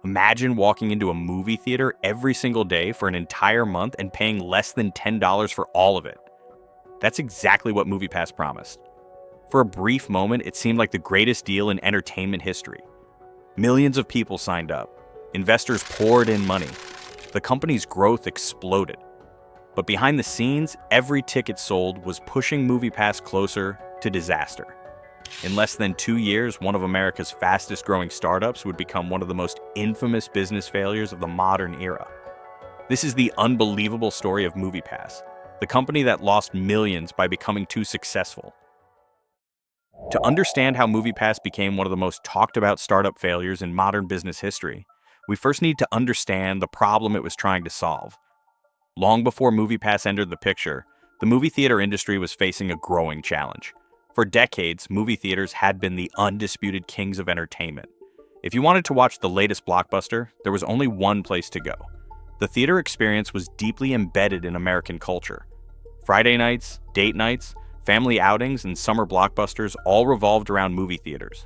Imagine walking into a movie theater every single day for an entire month and paying less than $10 for all of it. That's exactly what MoviePass promised. For a brief moment, it seemed like the greatest deal in entertainment history. Millions of people signed up. Investors poured in money. The company's growth exploded. But behind the scenes, every ticket sold was pushing MoviePass closer to disaster. In less than 2 years, one of America's fastest-growing startups would become one of the most infamous business failures of the modern era. This is the unbelievable story of MoviePass, the company that lost millions by becoming too successful. To understand how MoviePass became one of the most talked-about startup failures in modern business history, we first need to understand the problem it was trying to solve. Long before MoviePass entered the picture, the movie theater industry was facing a growing challenge. For decades, movie theaters had been the undisputed kings of entertainment. If you wanted to watch the latest blockbuster, there was only one place to go. The theater experience was deeply embedded in American culture. Friday nights, date nights, family outings, and summer blockbusters all revolved around movie theaters.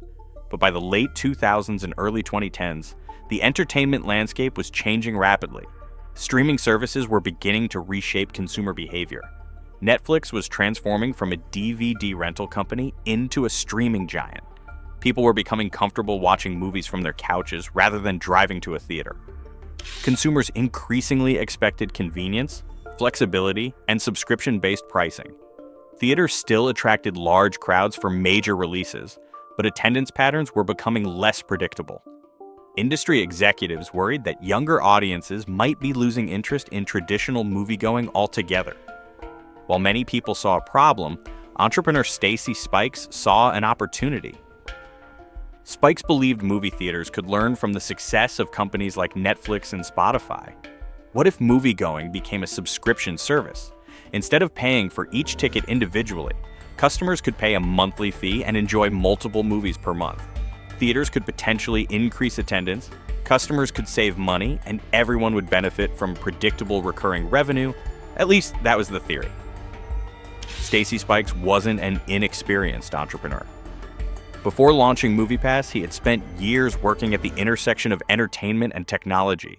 But by the late 2000s and early 2010s, the entertainment landscape was changing rapidly. Streaming services were beginning to reshape consumer behavior. Netflix was transforming from a DVD rental company into a streaming giant. People were becoming comfortable watching movies from their couches rather than driving to a theater. Consumers increasingly expected convenience, flexibility, and subscription-based pricing. Theaters still attracted large crowds for major releases, but attendance patterns were becoming less predictable. Industry executives worried that younger audiences might be losing interest in traditional moviegoing altogether. While many people saw a problem, entrepreneur Stacy Spikes saw an opportunity. Spikes believed movie theaters could learn from the success of companies like Netflix and Spotify. What if moviegoing became a subscription service? Instead of paying for each ticket individually, customers could pay a monthly fee and enjoy multiple movies per month. Theaters could potentially increase attendance, customers could save money, and everyone would benefit from predictable recurring revenue. At least that was the theory. Stacy Spikes wasn't an inexperienced entrepreneur. Before launching MoviePass, he had spent years working at the intersection of entertainment and technology.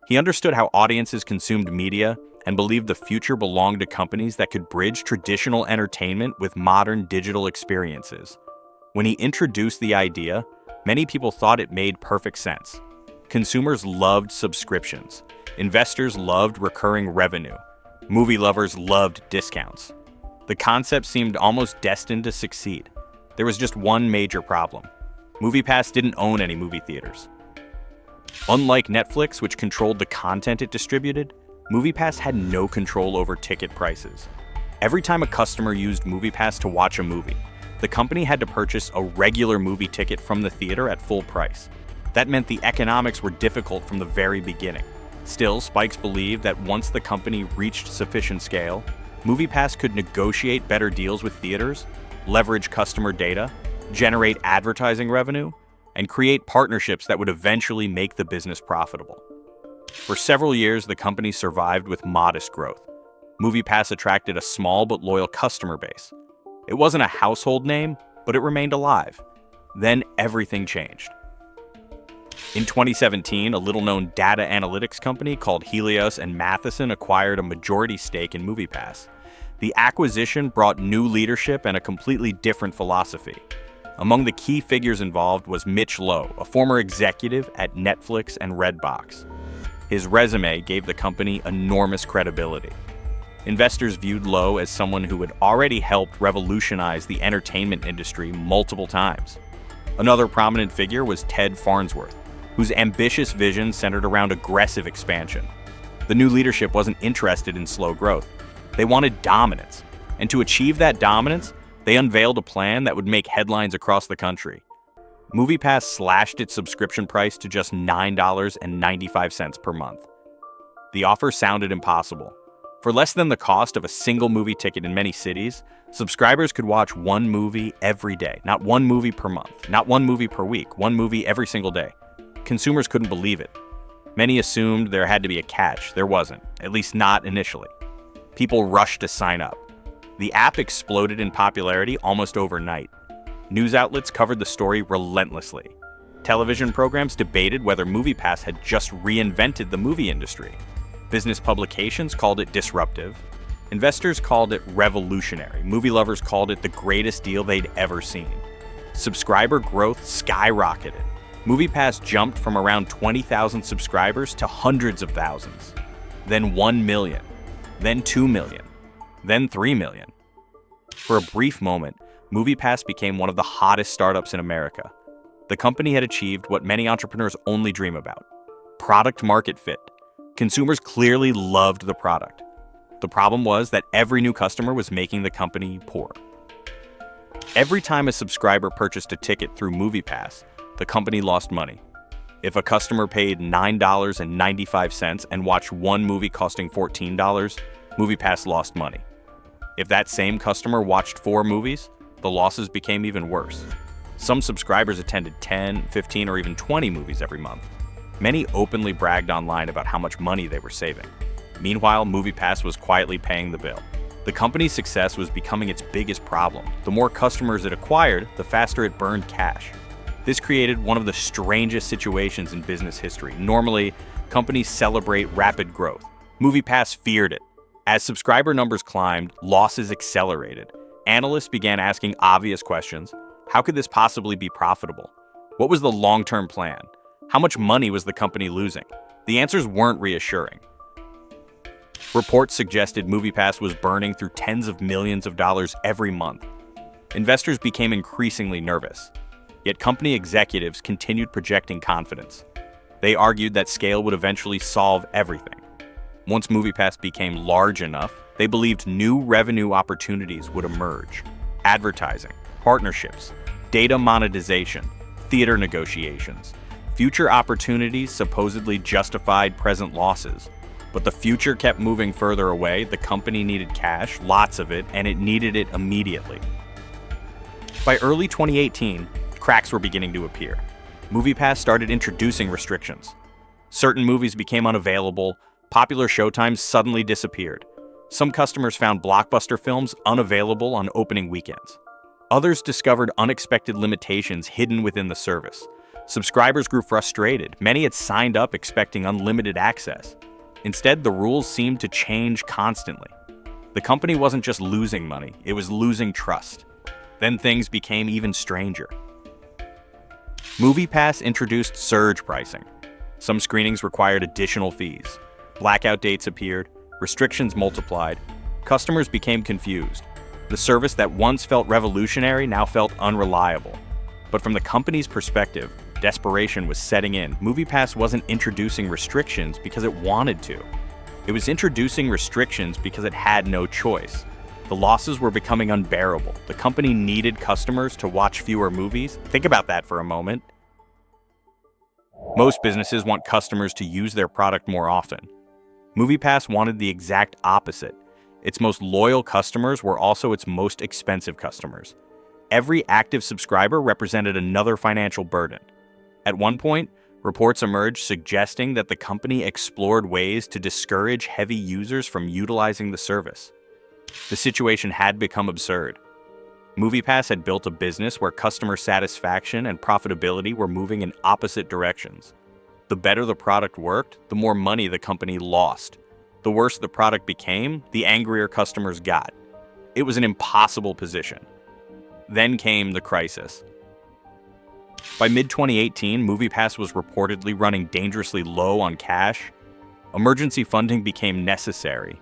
He understood how audiences consumed media and believed the future belonged to companies that could bridge traditional entertainment with modern digital experiences. When he introduced the idea, many people thought it made perfect sense. Consumers loved subscriptions. Investors loved recurring revenue. Movie lovers loved discounts. The concept seemed almost destined to succeed. There was just one major problem. MoviePass didn't own any movie theaters. Unlike Netflix, which controlled the content it distributed, MoviePass had no control over ticket prices. Every time a customer used MoviePass to watch a movie, the company had to purchase a regular movie ticket from the theater at full price. That meant the economics were difficult from the very beginning. Still, Spikes believed that once the company reached sufficient scale, MoviePass could negotiate better deals with theaters, leverage customer data, generate advertising revenue, and create partnerships that would eventually make the business profitable. For several years, the company survived with modest growth. MoviePass attracted a small but loyal customer base. It wasn't a household name, but it remained alive. Then everything changed. In 2017, a little-known data analytics company called Helios Matheson acquired a majority stake in MoviePass. The acquisition brought new leadership and a completely different philosophy. Among the key figures involved was Mitch Lowe, a former executive at Netflix and Redbox. His resume gave the company enormous credibility. Investors viewed Lowe as someone who had already helped revolutionize the entertainment industry multiple times. Another prominent figure was Ted Farnsworth, whose ambitious vision centered around aggressive expansion. The new leadership wasn't interested in slow growth. They wanted dominance. And to achieve that dominance, they unveiled a plan that would make headlines across the country. MoviePass slashed its subscription price to just $9.95 per month. The offer sounded impossible. For less than the cost of a single movie ticket in many cities, subscribers could watch one movie every day. Not one movie per month, not one movie per week, one movie every single day. Consumers couldn't believe it. Many assumed there had to be a catch. There wasn't, at least not initially. People rushed to sign up. The app exploded in popularity almost overnight. News outlets covered the story relentlessly. Television programs debated whether MoviePass had just reinvented the movie industry. Business publications called it disruptive. Investors called it revolutionary. Movie lovers called it the greatest deal they'd ever seen. Subscriber growth skyrocketed. MoviePass jumped from around 20,000 subscribers to hundreds of thousands. Then 1 million. Then 2 million. Then 3 million. For a brief moment, MoviePass became one of the hottest startups in America. The company had achieved what many entrepreneurs only dream about: product market fit. Consumers clearly loved the product. The problem was that every new customer was making the company poor. Every time a subscriber purchased a ticket through MoviePass, the company lost money. If a customer paid $9.95 and watched one movie costing $14, MoviePass lost money. If that same customer watched 4 movies, the losses became even worse. Some subscribers attended 10, 15, or even 20 movies every month. Many openly bragged online about how much money they were saving. Meanwhile, MoviePass was quietly paying the bill. The company's success was becoming its biggest problem. The more customers it acquired, the faster it burned cash. This created one of the strangest situations in business history. Normally, companies celebrate rapid growth. MoviePass feared it. As subscriber numbers climbed, losses accelerated. Analysts began asking obvious questions. How could this possibly be profitable? What was the long-term plan? How much money was the company losing? The answers weren't reassuring. Reports suggested MoviePass was burning through tens of millions of dollars every month. Investors became increasingly nervous. Yet company executives continued projecting confidence. They argued that scale would eventually solve everything. Once MoviePass became large enough, they believed new revenue opportunities would emerge: advertising, partnerships, data monetization, theater negotiations. Future opportunities supposedly justified present losses. But the future kept moving further away. The company needed cash, lots of it, and it needed it immediately. By early 2018, cracks were beginning to appear. MoviePass started introducing restrictions. Certain movies became unavailable. Popular showtimes suddenly disappeared. Some customers found blockbuster films unavailable on opening weekends. Others discovered unexpected limitations hidden within the service. Subscribers grew frustrated. Many had signed up expecting unlimited access. Instead, the rules seemed to change constantly. The company wasn't just losing money, it was losing trust. Then things became even stranger. MoviePass introduced surge pricing. Some screenings required additional fees. Blackout dates appeared, restrictions multiplied. Customers became confused. The service that once felt revolutionary now felt unreliable. But from the company's perspective, desperation was setting in. MoviePass wasn't introducing restrictions because it wanted to. It was introducing restrictions because it had no choice. The losses were becoming unbearable. The company needed customers to watch fewer movies. Think about that for a moment. Most businesses want customers to use their product more often. MoviePass wanted the exact opposite. Its most loyal customers were also its most expensive customers. Every active subscriber represented another financial burden. At one point, reports emerged suggesting that the company explored ways to discourage heavy users from utilizing the service. The situation had become absurd. MoviePass had built a business where customer satisfaction and profitability were moving in opposite directions. The better the product worked, the more money the company lost. The worse the product became, the angrier customers got. It was an impossible position. Then came the crisis. By mid-2018, MoviePass was reportedly running dangerously low on cash. Emergency funding became necessary.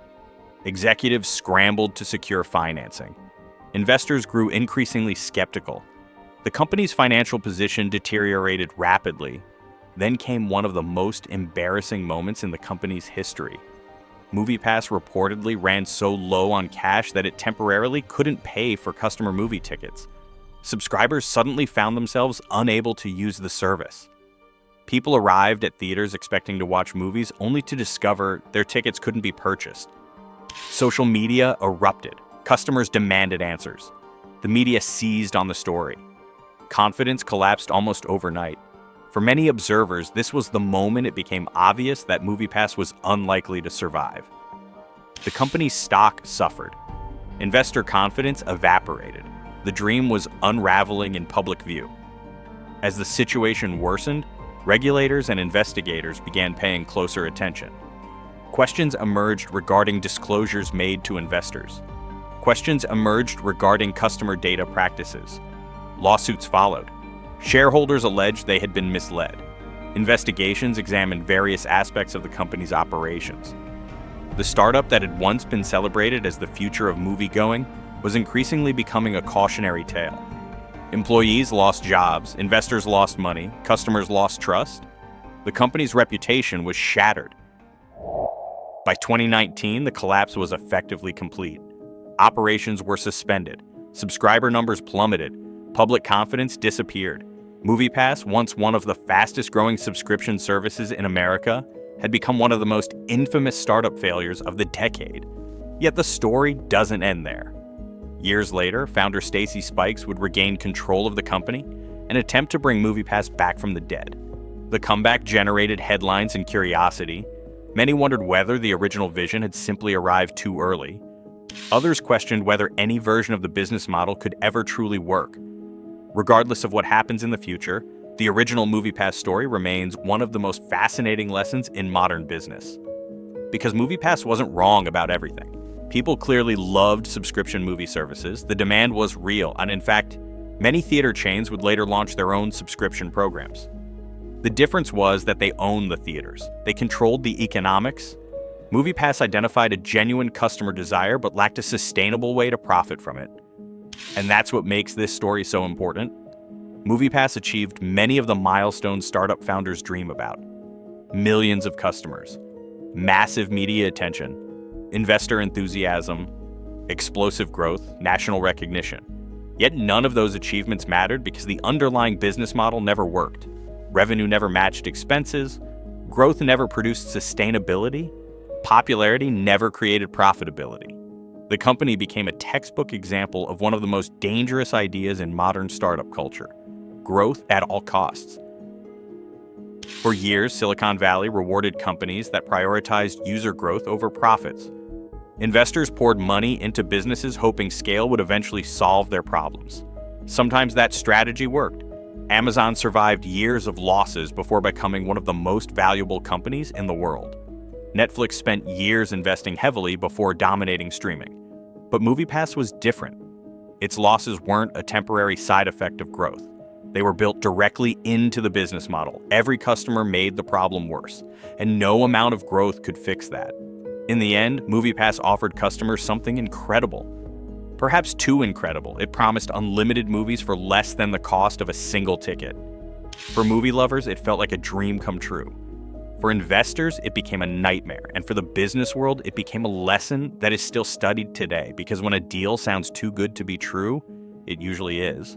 Executives scrambled to secure financing. Investors grew increasingly skeptical. The company's financial position deteriorated rapidly. Then came one of the most embarrassing moments in the company's history. MoviePass reportedly ran so low on cash that it temporarily couldn't pay for customer movie tickets. Subscribers suddenly found themselves unable to use the service. People arrived at theaters expecting to watch movies only to discover their tickets couldn't be purchased. Social media erupted. Customers demanded answers. The media seized on the story. Confidence collapsed almost overnight. For many observers, this was the moment it became obvious that MoviePass was unlikely to survive. The company's stock suffered. Investor confidence evaporated. The dream was unraveling in public view. As the situation worsened, regulators and investigators began paying closer attention. Questions emerged regarding disclosures made to investors. Questions emerged regarding customer data practices. Lawsuits followed. Shareholders alleged they had been misled. Investigations examined various aspects of the company's operations. The startup that had once been celebrated as the future of moviegoing was increasingly becoming a cautionary tale. Employees lost jobs, investors lost money, customers lost trust. The company's reputation was shattered. By 2019, the collapse was effectively complete. Operations were suspended, subscriber numbers plummeted, public confidence disappeared. MoviePass, once one of the fastest-growing subscription services in America, had become one of the most infamous startup failures of the decade. Yet the story doesn't end there. Years later, founder Stacy Spikes would regain control of the company and attempt to bring MoviePass back from the dead. The comeback generated headlines and curiosity. Many wondered whether the original vision had simply arrived too early. Others questioned whether any version of the business model could ever truly work. Regardless of what happens in the future, the original MoviePass story remains one of the most fascinating lessons in modern business. Because MoviePass wasn't wrong about everything. People clearly loved subscription movie services, the demand was real, and in fact, many theater chains would later launch their own subscription programs. The difference was that they owned the theaters. They controlled the economics. MoviePass identified a genuine customer desire but lacked a sustainable way to profit from it. And that's what makes this story so important. MoviePass achieved many of the milestones startup founders dream about. Millions of customers, massive media attention, investor enthusiasm, explosive growth, national recognition. Yet none of those achievements mattered because the underlying business model never worked. Revenue never matched expenses, growth never produced sustainability, popularity never created profitability. The company became a textbook example of one of the most dangerous ideas in modern startup culture: growth at all costs. For years, Silicon Valley rewarded companies that prioritized user growth over profits. Investors poured money into businesses hoping scale would eventually solve their problems. Sometimes that strategy worked. Amazon survived years of losses before becoming one of the most valuable companies in the world. Netflix spent years investing heavily before dominating streaming. But MoviePass was different. Its losses weren't a temporary side effect of growth. They were built directly into the business model. Every customer made the problem worse, and no amount of growth could fix that. In the end, MoviePass offered customers something incredible. Perhaps too incredible. It promised unlimited movies for less than the cost of a single ticket. For movie lovers, it felt like a dream come true. For investors, it became a nightmare, and for the business world, it became a lesson that is still studied today, because when a deal sounds too good to be true, it usually is.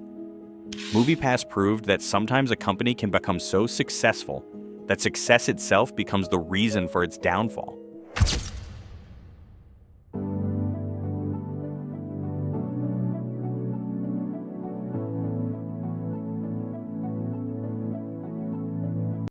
MoviePass proved that sometimes a company can become so successful that success itself becomes the reason for its downfall.